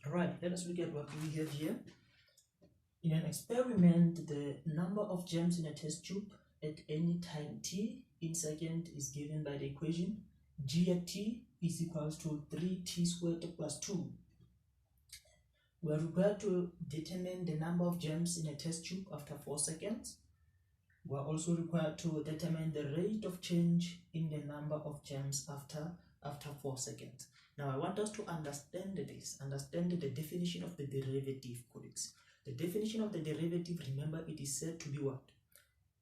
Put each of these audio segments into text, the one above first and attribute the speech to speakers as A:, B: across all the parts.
A: Right, let us look at what we have here. In an experiment, the number of germs in a test tube at any time t in second is given by the equation g at t is equals to 3t squared plus 2. We are required to determine the number of germs in a test tube after 4 seconds. We are also required to determine the rate of change in the number of germs after 4 seconds. Now I want us to understand the definition of the derivative, colleagues. The definition of the derivative, remember, it is said to be what?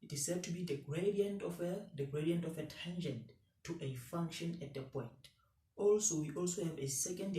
A: It is said to be the gradient of a tangent to a function at a point. Also, we also have a second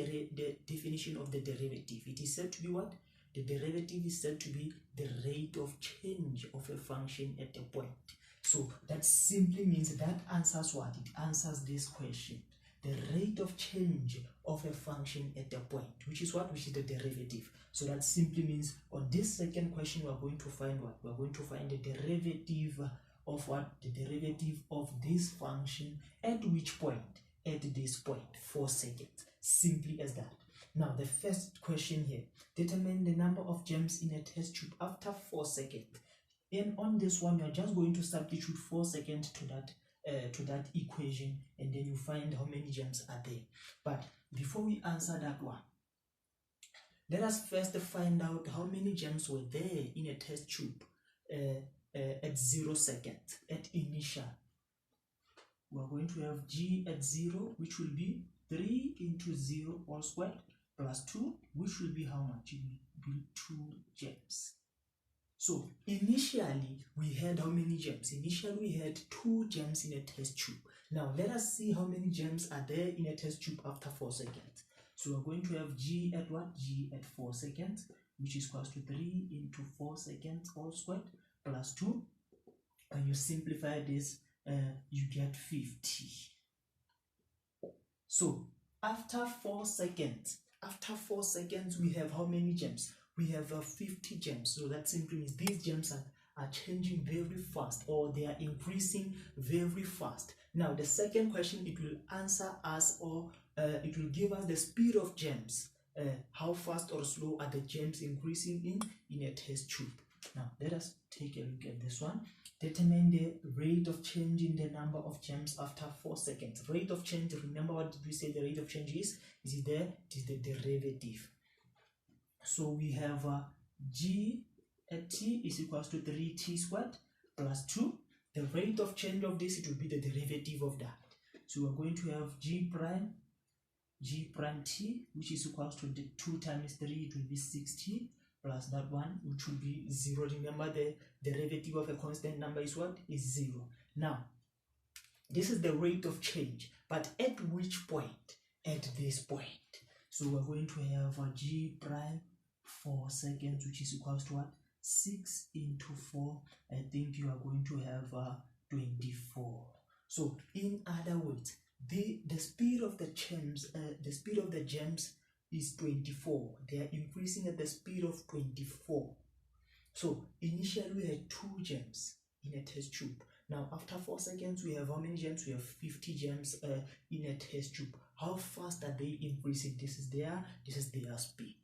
A: definition of the derivative. It is said to be what? The derivative is said to be the rate of change of a function at a point. So that simply means that answers what? It answers this question. The rate of change of a function at a point, which is what? Which is the derivative. So that simply means on this second question, we are going to find what? We are going to find the derivative of what? The derivative of this function at which point? At this point, 4 seconds. Simply as that. Now, the first question here, determine the number of germs in a test tube after 4 seconds. And on this one, we are just going to substitute 4 seconds to that equation, and then you find how many germs are there. But before we answer that one, let us first find out how many germs were there in a test tube at 0 seconds, at initial. We are going to have g at 0, which will be 3 into 0 all squared plus 2, which will be how much? It will be 2 germs. So initially we had how many germs? Initially we had 2 germs in a test tube. Now let us see how many germs are there in a test tube after 4 seconds. So we're going to have g at what? G at 4 seconds, which is equals to 3 into 4 seconds all squared plus 2. When you simplify this, you get 50. So after 4 seconds, we have how many germs? We have 50 germs. So that simply means these germs are changing very fast, or they are increasing very fast. Now the second question, it will answer us, or it will give us the speed of germs. How fast or slow are the germs increasing in a test tube? Now let us take a look at this one. Determine the rate of change in the number of germs after 4 seconds. Rate of change, remember what did we say the rate of change is? Is it there? It is the derivative. So we have g at t is equals to 3t squared plus 2. The rate of change of this, it will be the derivative of that. So we're going to have g prime t, which is equals to the 2 times 3, it will be 6t, plus that one, which will be 0. Remember, the derivative of a constant number is what? Is 0. Now, this is the rate of change, but at which point? At this point. So we're going to have g prime 4 seconds, which is equals to what? 6 into 4. I think you are going to have 24. So in other words, the speed of the germs is 24. They are increasing at the speed of 24. So initially we had 2 germs in a test tube. Now after 4 seconds, we have how many germs? We have 50 germs in a test tube. How fast are they increasing? This is their speed.